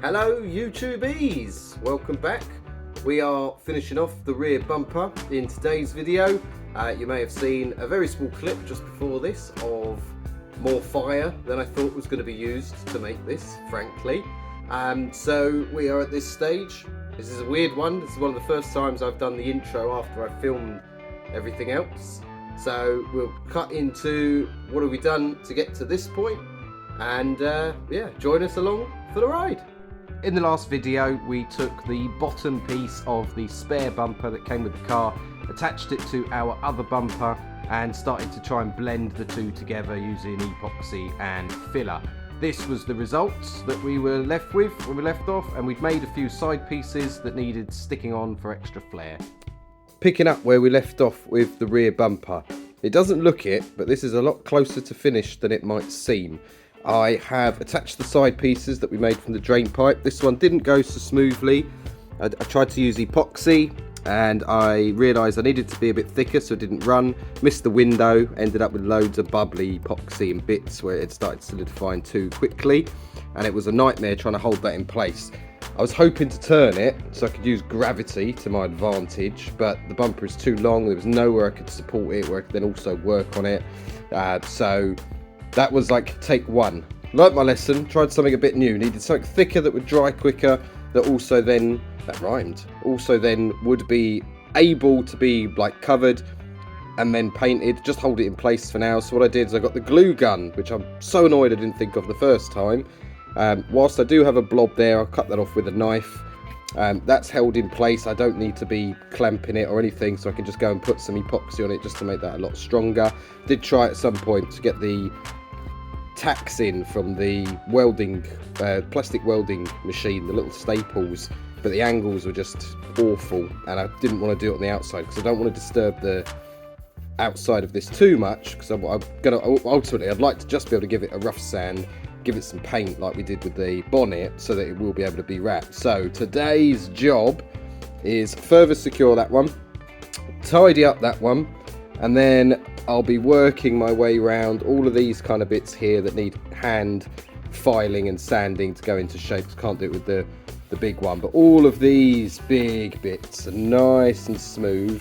Hello YouTubies, welcome back. We are finishing off the rear bumper in today's video. You may have seen a very small clip just before this of more fire than I thought was going to be used to make this, frankly. So we are at this stage. This is a weird one. This is one of the first times I've done the intro after I filmed everything else. So we'll cut into what have we done to get to this point, and yeah, join us along for the ride. In the last video, we took the bottom piece of the spare bumper that came with the car, attached it to our other bumper, and started to try and blend the two together using epoxy and filler. This was the results that we were left with when we left off, and we'd made a few side pieces that needed sticking on for extra flair. Picking up where we left off with the rear bumper. It doesn't look it, but this is a lot closer to finish than it might seem. I have attached the side pieces that we made from the drain pipe. This one didn't go so smoothly. I tried to use epoxy and I realised I needed to be a bit thicker so it didn't run. Missed the window, ended up with loads of bubbly epoxy and bits where it started solidifying too quickly, and it was a nightmare trying to hold that in place. I was hoping to turn it so I could use gravity to my advantage, but the bumper is too long. There was nowhere I could support it where I could then also work on it. So that was like take one. Learned my lesson, tried something a bit new. Needed something thicker that would dry quicker, that also then, that rhymed, also then would be able to be like covered and then painted. Just hold it in place for now. So what I did is I got the glue gun, which I'm so annoyed I didn't think of the first time. Whilst I do have a blob there, I'll cut that off with a knife. That's held in place. I don't need to be clamping it or anything, so I can just go and put some epoxy on it just to make that a lot stronger. Did try at some point to get the tacks in from the welding, plastic welding machine, the little staples, but the angles were just awful, and I didn't want to do it on the outside because I don't want to disturb the outside of this too much, because I'm gonna ultimately I'd like to just be able to give it a rough sand, give it some paint like we did with the bonnet so that it will be able to be wrapped. So today's job is further secure that one, tidy up that one, and then I'll be working my way around all of these kind of bits here that need hand filing and sanding to go into shape. Can't do it with the big one, but all of these big bits are nice and smooth.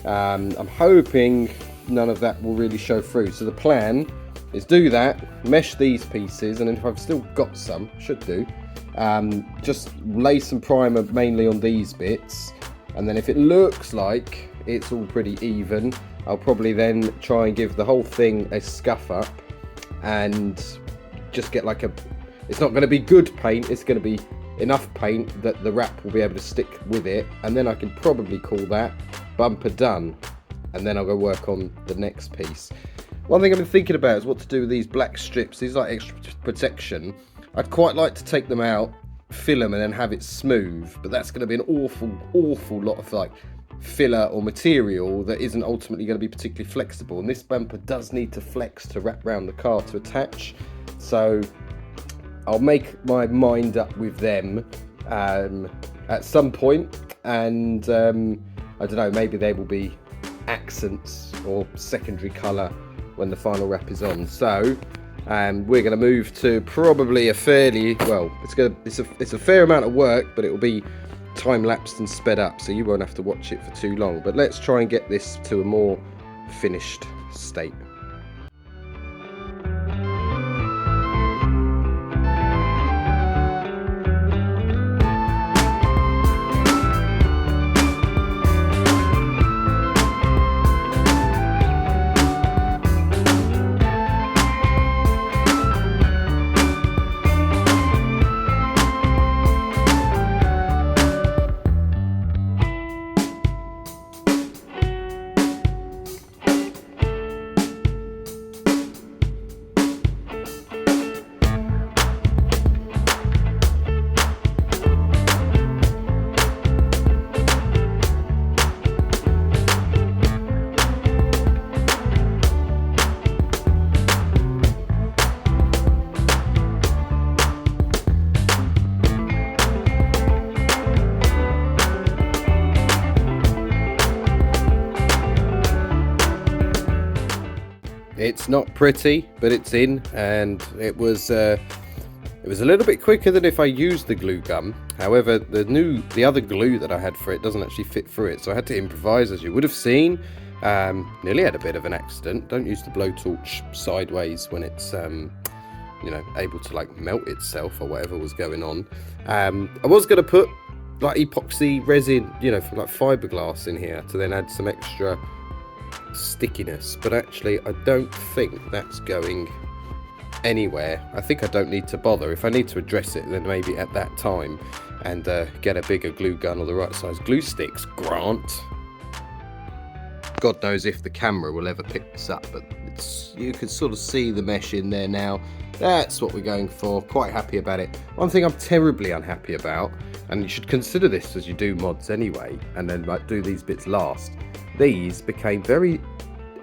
I'm hoping none of that will really show through. So the plan is do that, mesh these pieces, and then if I've still got some, should do, just lay some primer mainly on these bits, and then if it looks like it's all pretty even, I'll probably then try and give the whole thing a scuff up and just get like it's not going to be good paint, it's going to be enough paint that the wrap will be able to stick with it, and then I can probably call that bumper done, and then I'll go work on the next piece. One thing I've been thinking about is what to do with these black strips. These are like extra protection. I'd quite like to take them out, fill them, and then have it smooth, but that's going to be an awful lot of like filler or material that isn't ultimately going to be particularly flexible, and this bumper does need to flex to wrap around the car to attach. So I'll make my mind up with them at some point, and I don't know, maybe they will be accents or secondary colour when the final wrap is on. So we're going to move to probably a fairly, well, it's a fair amount of work, but it will be time lapsed and sped up, so you won't have to watch it for too long. But let's try and get this to a more finished state. It's not pretty, but it's in, and it was It was a little bit quicker than if I used the glue gun. However, the other glue that I had for it doesn't actually fit through it, so I had to improvise, as you would have seen. Nearly had a bit of an accident. Don't use the blowtorch sideways when it's you know, able to like melt itself or whatever was going on. I was going to put like epoxy resin, you know, from like fiberglass in here to then add some extra stickiness, but actually I don't think that's going anywhere. I think I don't need to bother. If I need to address it, then maybe at that time, and get a bigger glue gun or the right size glue sticks. Grant. God knows if the camera will ever pick this up, but you can sort of see the mesh in there now. That's what we're going for. Quite happy about it. One thing I'm terribly unhappy about, and you should consider this as you do mods anyway, and then like do these bits last. These became very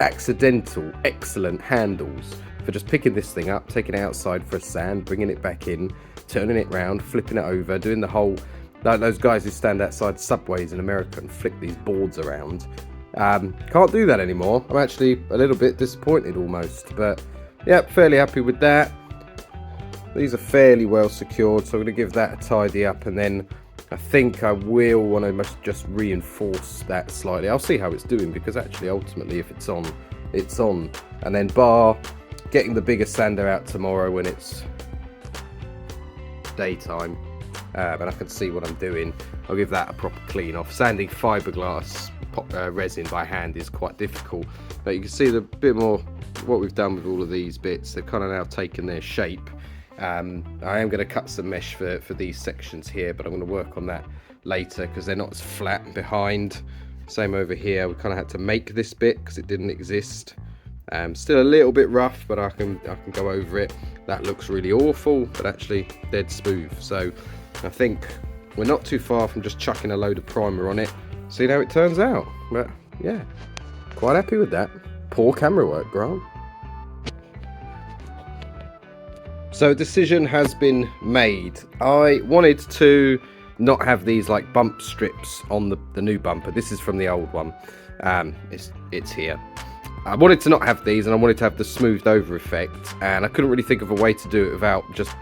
accidental, excellent handles for just picking this thing up, taking it outside for a sand, bringing it back in, turning it round, flipping it over, doing the whole, like those guys who stand outside subways in America and flick these boards around. Can't do that anymore. I'm actually a little bit disappointed almost, but yeah, fairly happy with that. These are fairly well secured, so I'm going to give that a tidy up, and then I think I will want to just reinforce that slightly. I'll see how it's doing, because actually ultimately if it's on, it's on. And then bar getting the bigger sander out tomorrow when it's daytime, and I can see what I'm doing, I'll give that a proper clean off. Sanding fiberglass resin by hand is quite difficult, but you can see the bit more what we've done with all of these bits. They've kind of now taken their shape. I am going to cut some mesh for these sections here, but I'm going to work on that later because they're not as flat behind. Same over here, we kind of had to make this bit because it didn't exist. Still a little bit rough, but I can go over it. That looks really awful, but actually dead smooth. So I think we're not too far from just chucking a load of primer on it, seeing how it turns out. But yeah, quite happy with that. Poor camera work, Grant. So a decision has been made. I wanted to not have these like bump strips on the new bumper. This is from the old one. It's here. I wanted to not have these, and I wanted to have the smoothed over effect, and I couldn't really think of a way to do it without just,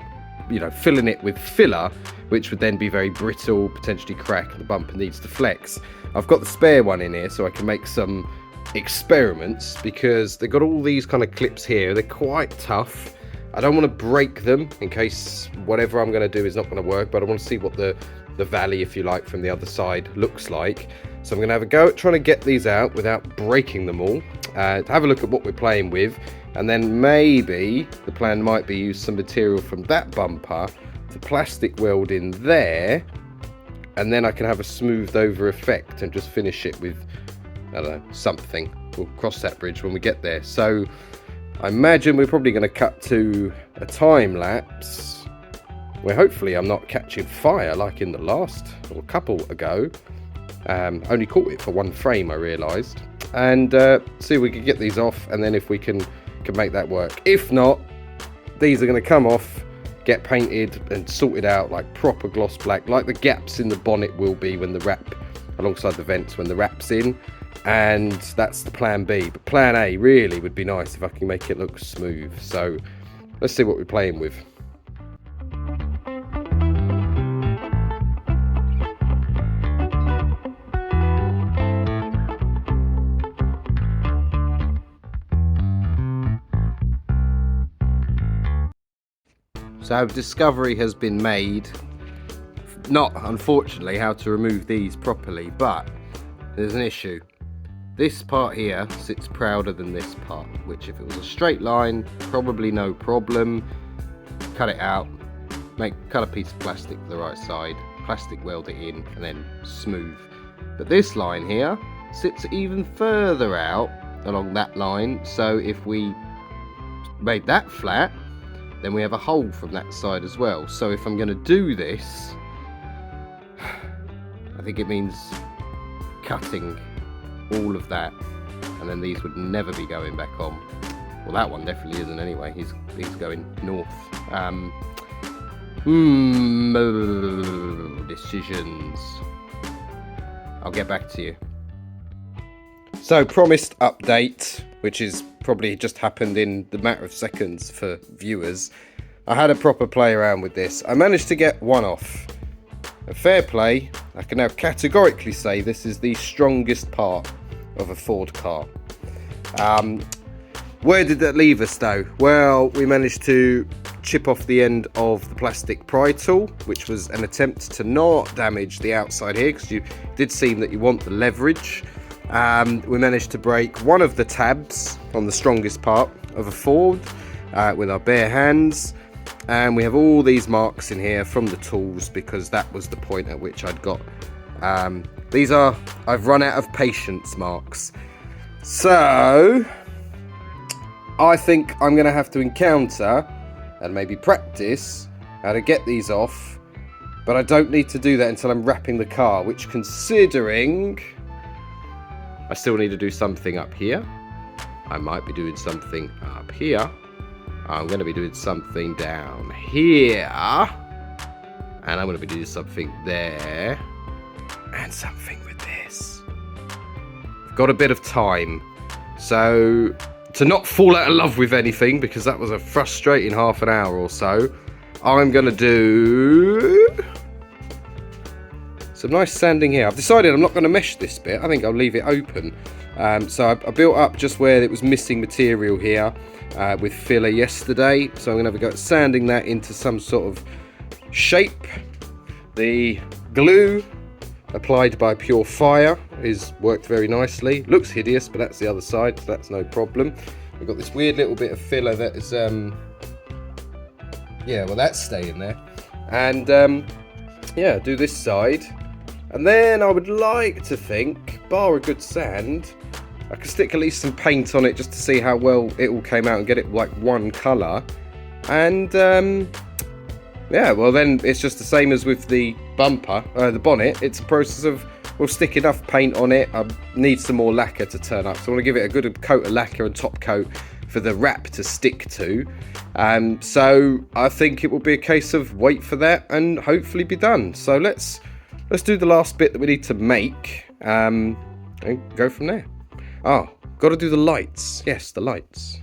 you know, filling it with filler, which would then be very brittle, potentially crack, and the bumper needs to flex. I've got the spare one in here so I can make some experiments, because they've got all these kind of clips here. They're quite tough. I don't want to break them in case whatever I'm going to do is not going to work, but I want to see what the valley, if you like, from the other side looks like. So I'm going to have a go at trying to get these out without breaking them all, to have a look at what we're playing with, and then maybe the plan might be use some material from that bumper to plastic weld in there, and then I can have a smoothed over effect and just finish it with, I don't know, something. We'll cross that bridge when we get there. So I imagine we're probably going to cut to a time lapse where hopefully I'm not catching fire like in the last, or a couple ago. Only caught it for one frame, I realised. And see if we can get these off, and then if we can make that work. If not, these are going to come off, get painted and sorted out like proper gloss black, like the gaps in the bonnet will be when the wrap, alongside the vents when the wrap's in. And that's the plan B. But plan A really would be nice if I can make it look smooth. So let's see what we're playing with. So discovery has been made, not unfortunately how to remove these properly, but there's an issue. This part here sits prouder than this part, which if it was a straight line, probably no problem. Cut it out, cut a piece of plastic to the right side, plastic weld it in, and then smooth. But this line here sits even further out along that line, so if we made that flat, then we have a hole from that side as well. So if I'm going to do this, I think it means cutting all of that, and then these would never be going back on. Well, that one definitely isn't anyway. He's going north. Decisions. I'll get back to you. So, promised update, which is probably just happened in the matter of seconds for viewers. I had a proper play around with this. I managed to get one off. A fair play. I can now categorically say this is the strongest part of a Ford car. Where did that leave us though? Well, we managed to chip off the end of the plastic pry tool, which was an attempt to not damage the outside here, because you did seem that you want the leverage. We managed to break one of the tabs on the strongest part of a Ford with our bare hands, and we have all these marks in here from the tools, because that was the point at which I'd got these are I've run out of patience marks. So I think I'm going to have to encounter and maybe practice how to get these off, but I don't need to do that until I'm wrapping the car, which, considering I still need to do something up here, I might be doing something up here, I'm going to be doing something down here, and I'm going to be doing something there, and something with this. I've got a bit of time, so to not fall out of love with anything, because that was a frustrating half an hour or so, I'm going to do some nice sanding here. I've decided I'm not going to mesh this bit. I think I'll leave it open. So I built up just where it was missing material here with filler yesterday. So I'm going to have a go at sanding that into some sort of shape. The glue applied by Pure Fire is worked very nicely. Looks hideous, but that's the other side, so that's no problem. We've got this weird little bit of filler that is yeah, well, that's staying there. And yeah, do this side, and then I would like to think, bar a good sand, I could stick at least some paint on it just to see how well it all came out and get it like one colour. And yeah, well then it's just the same as with the bumper, the bonnet. It's a process of, we'll stick enough paint on it. I need some more lacquer to turn up, so I want to give it a good coat of lacquer and top coat for the wrap to stick to. So I think it will be a case of wait for that and hopefully be done. So let's do the last bit that we need to make and go from there. Oh, got to do the lights. Yes, the lights.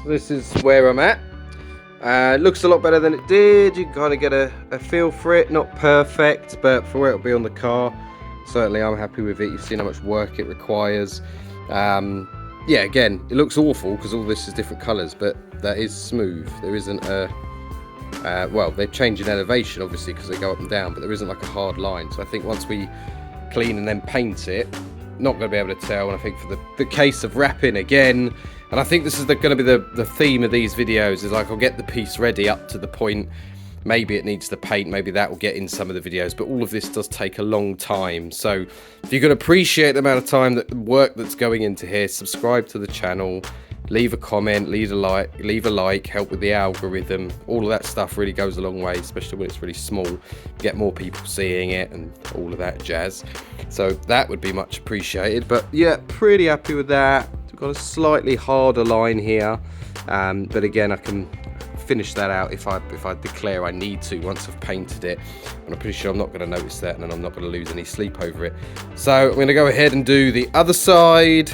This is where I'm at. It looks a lot better than it did. You can kind of get a feel for it. Not perfect, but for where it'll be on the car, certainly I'm happy with it. You've seen how much work it requires. Yeah, again, it looks awful because all this is different colours, but that is smooth. There isn't a well, they've changed in elevation obviously because they go up and down, but there isn't like a hard line. So I think once we clean and then paint it, not going to be able to tell. And I think for the case of wrapping again, and I think this is going to be the theme of these videos, is like I'll get the piece ready up to the point, maybe it needs the paint, maybe that will get in some of the videos, but all of this does take a long time. So if you can appreciate the amount of time, that the work that's going into here, subscribe to the channel, leave a comment, leave a like, help with the algorithm. All of that stuff really goes a long way, especially when it's really small. Get more people seeing it and all of that jazz. So that would be much appreciated. But yeah, pretty happy with that. We've got a slightly harder line here, but again, I can finish that out if I declare I need to once I've painted it. And I'm pretty sure I'm not going to notice that, and I'm not going to lose any sleep over it. So I'm going to go ahead and do the other side,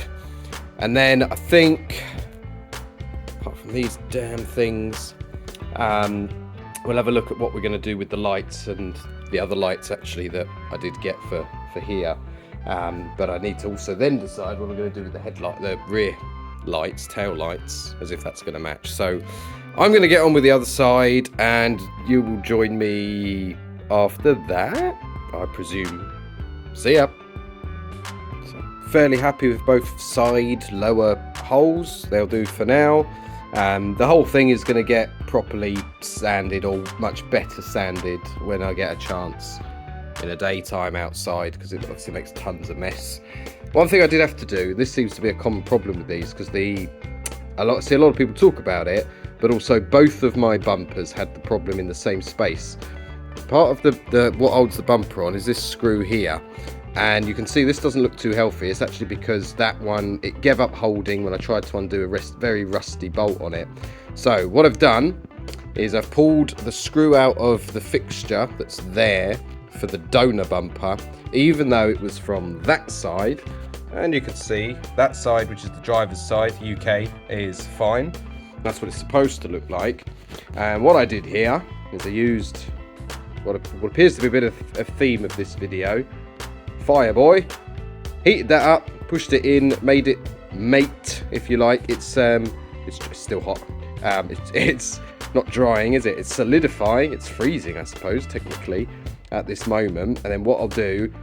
and then I think, apart from these damn things, we'll have a look at what we're going to do with the lights and the other lights actually that I did get for here. But I need to also then decide what I'm going to do with the headlight, the rear lights, tail lights, as if that's going to match. So I'm going to get on with the other side, and you will join me after that, I presume. See ya. So, fairly happy with both side lower holes. They'll do for now. The whole thing is going to get properly sanded, or much better sanded, when I get a chance in the daytime outside, because it obviously makes tons of mess. One thing I did have to do, this seems to be a common problem with these, because see a lot of people talk about it, but also both of my bumpers had the problem in the same space. Part of the what holds the bumper on is this screw here, And you can see this doesn't look too healthy. It's actually because that one, it gave up holding when I tried to undo a very rusty bolt on it. So what I've done is I've pulled the screw out of the fixture that's there for the donor bumper, even though it was from that side. And you can see that side, which is the driver's side, UK, is fine. That's what it's supposed to look like. And what I did here is I used what appears to be a bit of a theme of this video. Fireboy, heated that up, pushed it in, made it mate, if you like. It's still hot. It's not drying, is it? It's solidifying. It's freezing, I suppose, technically, at this moment. And then what I'll do,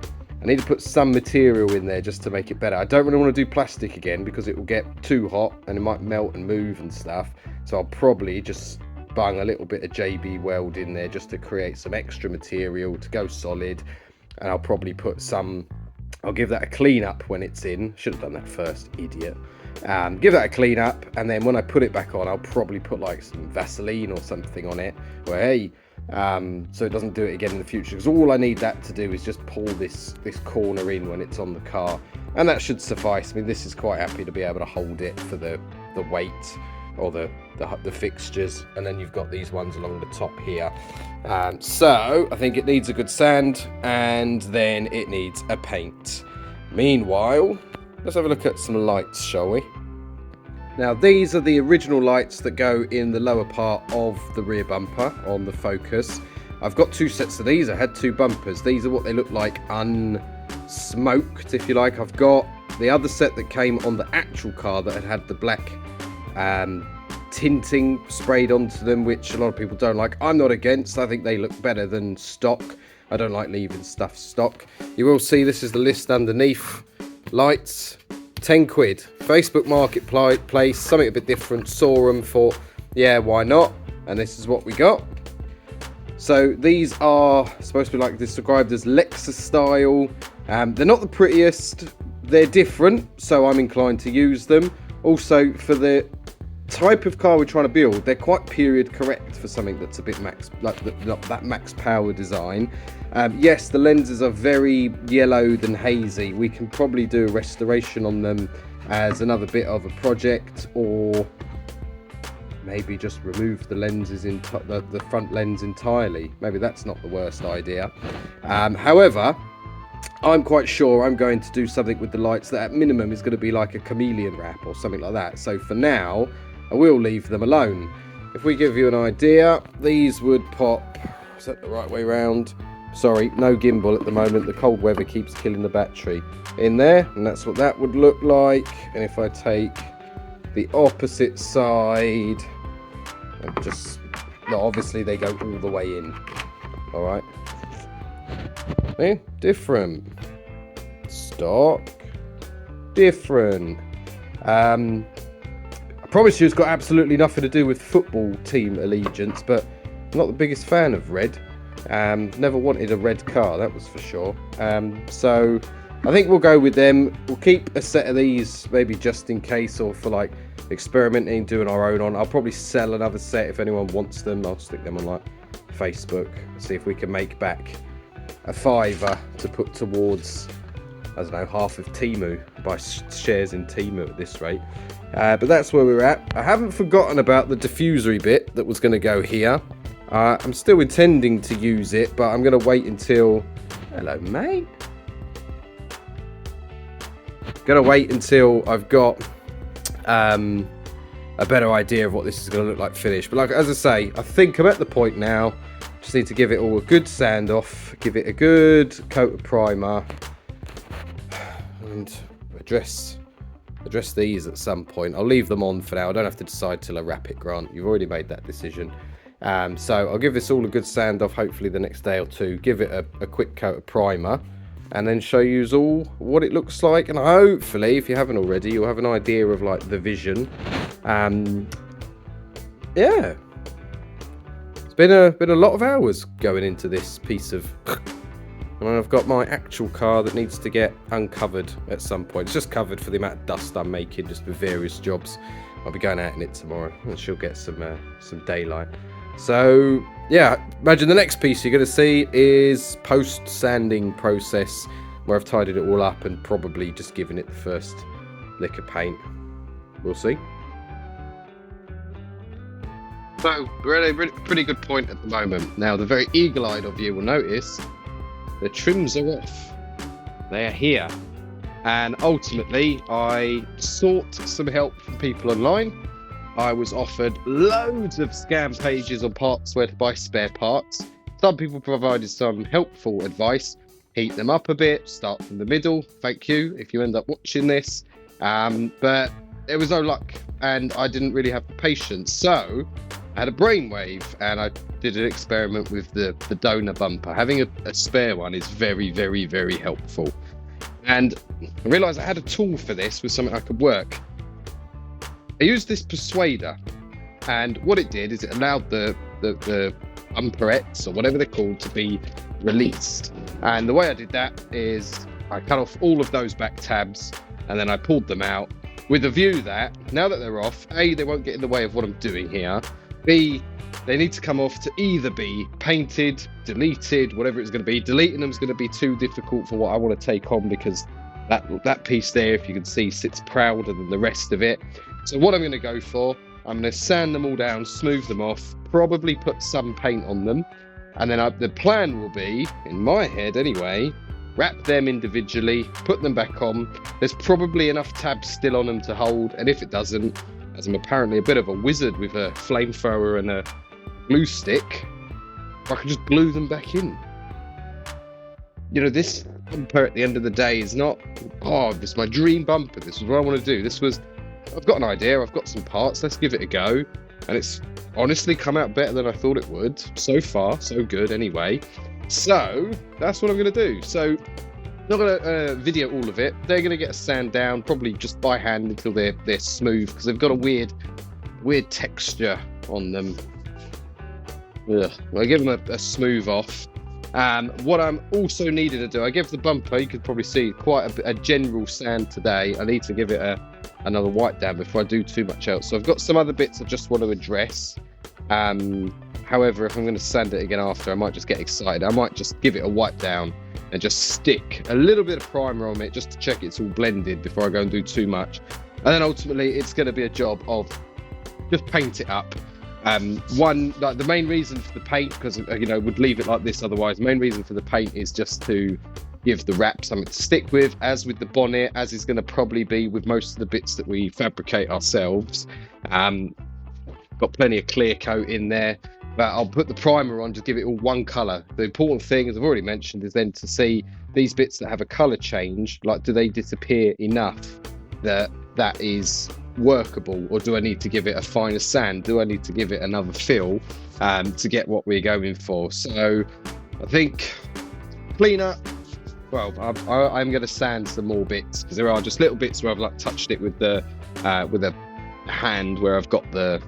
I need to put some material in there just to make it better. I don't really want to do plastic again because it will get too hot and it might melt and move and stuff. So I'll probably just bung a little bit of JB Weld in there just to create some extra material to go solid. And I'll probably put some, I'll give that a clean up when it's in. Should have done that first, idiot. Give that a clean up, and then when I put it back on, I'll probably put like some Vaseline or something on it, where, hey, so it doesn't do it again in the future. Because all I need that to do is just pull this corner in when it's on the car, and that should suffice. I mean, this is quite happy to be able to hold it for the weight or the fixtures, and then you've got these ones along the top here. So I think it needs a good sand, and then it needs a paint. Meanwhile, let's have a look at some lights, shall we? Now, these are the original lights that go in the lower part of the rear bumper on the Focus. I've got two sets of these. I had two bumpers. These are what they look like unsmoked, if you like. I've got the other set that came on the actual car that had the black tinting sprayed onto them, which a lot of people don't like. I'm not against. I think they look better than stock. I don't like leaving stuff stock. You will see this is the list underneath. Lights, 10 quid. Facebook Marketplace, something a bit different. Saw them, thought, yeah, why not? And this is what we got. So these are supposed to be like described as Lexus style. They're not the prettiest. They're different, so I'm inclined to use them. Also, for the type of car we're trying to build, they're quite period correct for something that's a bit max, like that max power design. Yes, the lenses are very yellowed and hazy. We can probably do a restoration on them as another bit of a project, or maybe just remove the lenses in the front lens entirely. Maybe that's not the worst idea. However, I'm quite sure I'm going to do something with the lights that at minimum is going to be like a chameleon wrap or something like that. So for now, I will leave them alone. If we give you an idea, these would pop, is that the right way round? Sorry, no gimbal at the moment. The cold weather keeps killing the battery in there, and that's what that would look like. And if I take the opposite side, and just, no, obviously they go all the way in. All right. Different. Stock. Different. I promise you it's got absolutely nothing to do with football team allegiance, but I'm not the biggest fan of red. Never wanted a red car, that was for sure. So I think we'll go with them. We'll keep a set of these maybe just in case, or for like experimenting, doing our own on. I'll probably sell another set if anyone wants them. I'll stick them on like Facebook, see if we can make back a £5 to put towards, I don't know, half of Temu, buy shares in Temu at this rate. But that's where we're at. I haven't forgotten about the diffusory bit that was going to go here. I'm still intending to use it, but I'm going to wait until... Hello, mate. Going to wait until I've got a better idea of what this is going to look like finished. But like, as I say, I think I'm at the point now. Just need to give it all a good sand off, give it a good coat of primer, and address these at some point. I'll leave them on for now. I don't have to decide till I wrap it, Grant. You've already made that decision. So I'll give this all a good sand off, hopefully the next day or two, give it a quick coat of primer, and then show you all what it looks like. And hopefully, if you haven't already, you'll have an idea of like the vision. Yeah. Been a lot of hours going into this piece of, and I've got my actual car that needs to get uncovered at some point. It's just covered for the amount of dust I'm making just with various jobs. I'll be going out in it tomorrow, and she'll get some daylight. So yeah, imagine the next piece you're going to see is post sanding process where I've tidied it all up and probably just given it the first lick of paint. We'll see. So we're at a pretty good point at the moment. Now, the very eagle-eyed of you will notice the trims are off. They are here. And ultimately, I sought some help from people online. I was offered loads of scam pages on parts where to buy spare parts. Some people provided some helpful advice. Heat them up a bit, start from the middle. Thank you if you end up watching this. But there was no luck, and I didn't really have the patience. So I had a brainwave, and I did an experiment with the donor bumper. Having a spare one is very, very, very helpful. And I realised I had a tool for this with something I could work. I used this persuader, and what it did is it allowed the bumperettes, or whatever they're called, to be released. And the way I did that is I cut off all of those back tabs, and then I pulled them out with the view that now that they're off, A, they won't get in the way of what I'm doing here, B, they need to come off to either be painted, deleted, whatever it's going to be. Deleting them is going to be too difficult for what I want to take on, because that piece there, if you can see, sits prouder than the rest of it. So what I'm going to go for, I'm going to sand them all down, smooth them off, probably put some paint on them, and then the plan will be, in my head anyway, wrap them individually, put them back on. There's probably enough tabs still on them to hold, and if it doesn't, as I'm apparently a bit of a wizard with a flamethrower and a glue stick, I can just glue them back in. You know, this bumper at the end of the day is not, oh, this is my dream bumper, this is what I want to do. This was, I've got an idea, I've got some parts, let's give it a go. And it's honestly come out better than I thought it would. So far, so good anyway. So that's what I'm going to do. So not going to video all of it. They're going to get a sand down, probably just by hand until they're smooth, because they've got a weird texture on them. Ugh. I'll give them a smooth off. What I'm also needing to do, I gave the bumper, you could probably see, quite a general sand today. I need to give it another wipe down before I do too much else. So I've got some other bits I just want to address. However, if I'm going to sand it again after, I might just get excited. I might just give it a wipe down and just stick a little bit of primer on it just to check it's all blended before I go and do too much. And then ultimately it's going to be a job of just paint it up. The main reason for the paint, because would leave it like this otherwise, the main reason for the paint is just to give the wrap something to stick with, as with the bonnet, as is going to probably be with most of the bits that we fabricate ourselves. Got plenty of clear coat in there, but I'll put the primer on, just give it all one colour. The important thing, as I've already mentioned, is then to see these bits that have a colour change, like, do they disappear enough that is workable, or do I need to give it a finer sand? Do I need to give it another fill to get what we're going for? So I think cleaner. Well, I'm going to sand some more bits, because there are just little bits where I've like touched it with a hand, where I've got the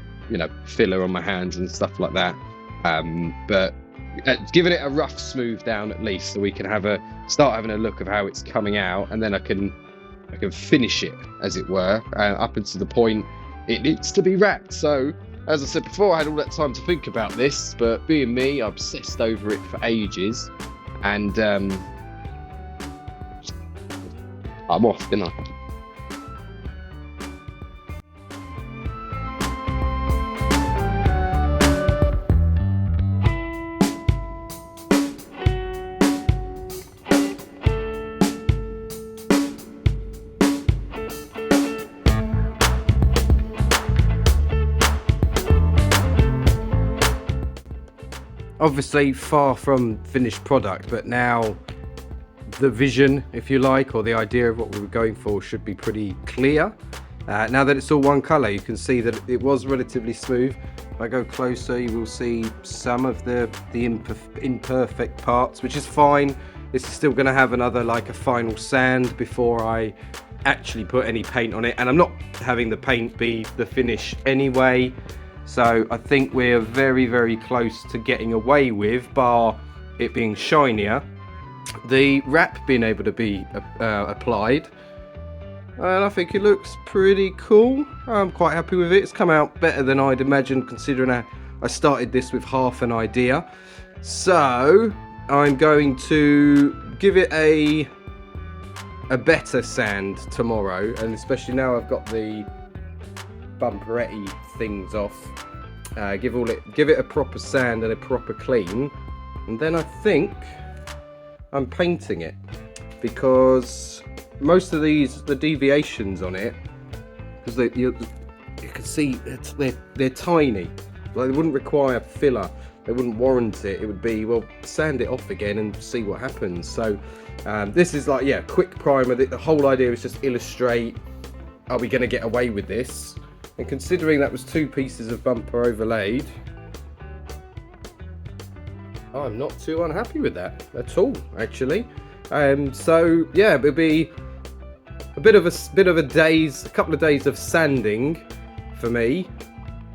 filler on my hands and stuff like that. But giving it a rough smooth down at least, so we can start having a look of how it's coming out, and then I can finish it, as it were, up until the point it needs to be wrapped. So, as I said before, I had all that time to think about this, but being me, I obsessed over it for ages, and I'm off, didn't I? Obviously far from finished product, but now the vision, if you like, or the idea of what we were going for should be pretty clear. Now that it's all one colour, you can see that it was relatively smooth. If I go closer, you will see some of the imperfect parts, which is fine. This is still going to have a final sand before I actually put any paint on it, and I'm not having the paint be the finish anyway. So I think we're very, very close to getting away with, bar it being shinier, the wrap being able to be applied. And I think it looks pretty cool. I'm quite happy with it. It's come out better than I'd imagined, considering I started this with half an idea. So I'm going to give it a a better sand tomorrow, and especially now I've got the bumperetti things off. Give it a proper sand and a proper clean, and then I think I'm painting it, because most of the deviations on it, because you can see they're tiny. Like, they wouldn't require filler, they wouldn't warrant it. It would be, well, sand it off again and see what happens. So this is like, yeah, quick primer. The whole idea is just illustrate, are we going to get away with this? And considering that was 2 pieces of bumper overlaid, I'm not too unhappy with that at all, actually. So yeah, it'll be a couple of days of sanding for me,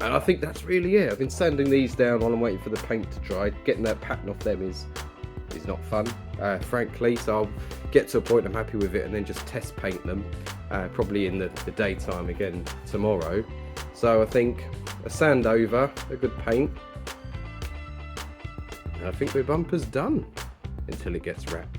and I think that's really it. I've been sanding these down while I'm waiting for the paint to dry. Getting that pattern off them is not fun, frankly. So I'll get to a point I'm happy with it, and then just test paint them, probably in the daytime again tomorrow. So I think a sand over, a good paint, and I think my bumper's done until it gets wrapped.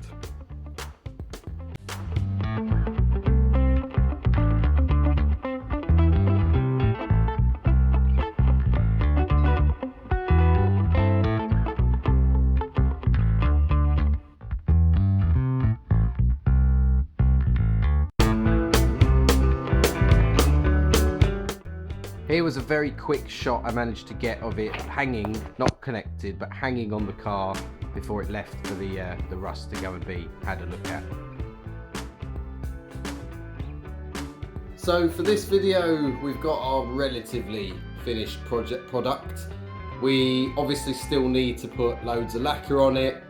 Here was a very quick shot I managed to get of it hanging, not connected, but hanging on the car before it left for the rust to go and be had a look at. So for this video, we've got our relatively finished product. We obviously still need to put loads of lacquer on it,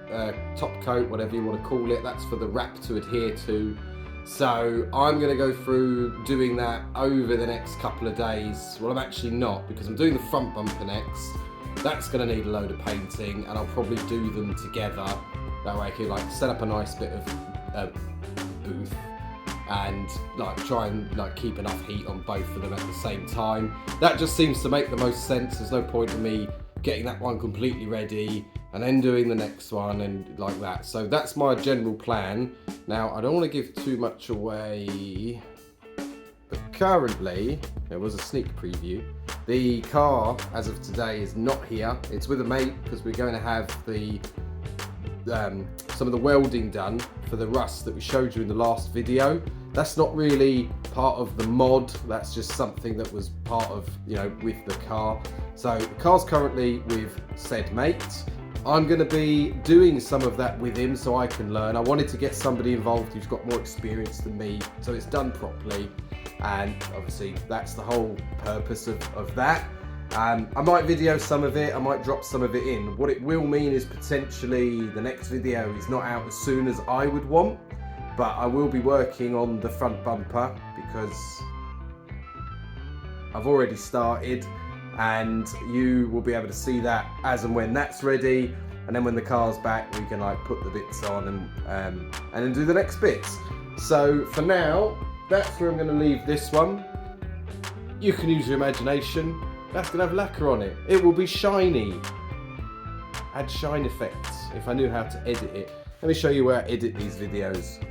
top coat, whatever you want to call it. That's for the wrap to adhere to. So I'm going to go through doing that over the next couple of days. Well, I'm actually not, because I'm doing the front bumper next. That's going to need a load of painting, and I'll probably do them together. That way I can like set up a nice bit of booth and like try and like keep enough heat on both of them at the same time. That just seems to make the most sense. There's no point in me getting that one completely ready and then doing the next one and like that. So that's my general plan. Now, I don't want to give too much away, but currently, there was a sneak preview. The car, as of today, is not here. It's with a mate, because we're going to have the some of the welding done for the rust that we showed you in the last video. That's not really part of the mod. That's just something that was part of, you know, with the car. So the car's currently with said mate. I'm going to be doing some of that with him so I can learn. I wanted to get somebody involved who's got more experience than me, so it's done properly, and obviously that's the whole purpose of that. I might video some of it, I might drop some of it in. What it will mean is potentially the next video is not out as soon as I would want, but I will be working on the front bumper because I've already started, and you will be able to see that as and when that's ready, and then when the car's back we can like put the bits on and then do the next bits. So for now, that's where I'm going to leave this one. You can use your imagination. That's going to have lacquer on it. It will be shiny. Add shine effects if I knew how to edit it. Let me show you where I edit these videos.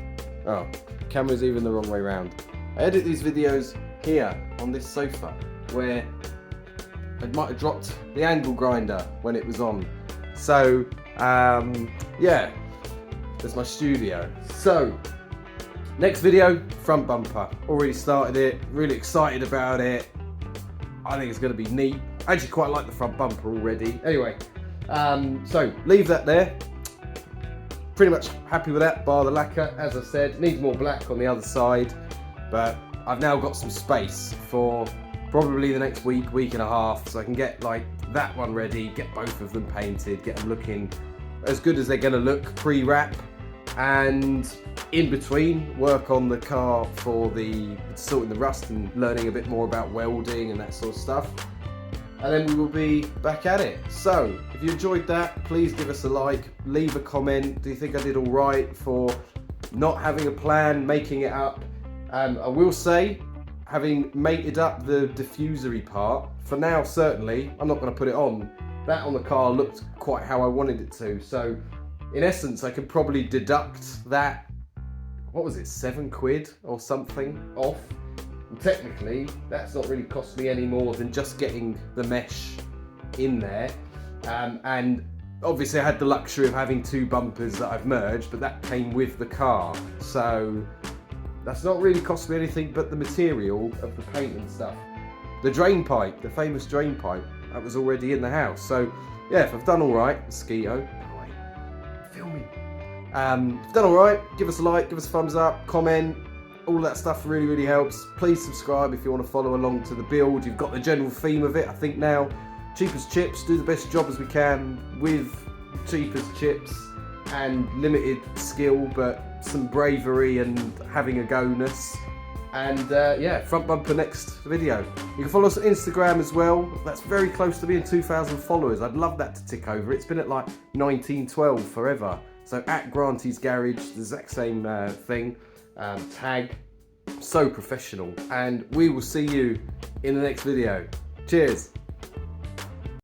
Oh, camera's even the wrong way around. I edit these videos here on this sofa, where I might have dropped the angle grinder when it was on. So, yeah, there's my studio. So, next video, front bumper. Already started it, really excited about it. I think it's going to be neat. I actually quite like the front bumper already. Anyway, so leave that there. Pretty much happy with that, bar the lacquer. As I said, needs more black on the other side, but I've now got some space for probably the next week and a half, so I can get like that one ready, get both of them painted, get them looking as good as they're going to look pre-wrap, and in between work on the car for the sorting the rust and learning a bit more about welding and that sort of stuff, and then we will be back at it. So if you enjoyed that, please give us a like, leave a comment. Do you think I did all right for not having a plan, making it up? I will say, having mated up the diffusery part, for now certainly, I'm not going to put it on. That on the car looked quite how I wanted it to, so in essence I could probably deduct that what was it, £7 or something off. And technically, that's not really cost me any more than just getting the mesh in there. And obviously I had the luxury of having 2 bumpers that I've merged, but that came with the car. So that's not really cost me anything but the material of the paint and stuff. The drain pipe, the famous drain pipe, that was already in the house. So yeah, if I've done all right, mosquito, filming. If I've done all right, give us a like, give us a thumbs up, comment. All that stuff really, really helps. Please subscribe if you want to follow along to the build. You've got the general theme of it, I think now. Cheap as chips, do the best job as we can with cheap as chips and limited skill, but some bravery and having a go-ness. And yeah, front bumper next video. You can follow us on Instagram as well. That's very close to being 2,000 followers. I'd love that to tick over. It's been at like 1912 forever. So at Granty's Garage, the exact same thing. Tag, so professional. And we will see you in the next video. Cheers.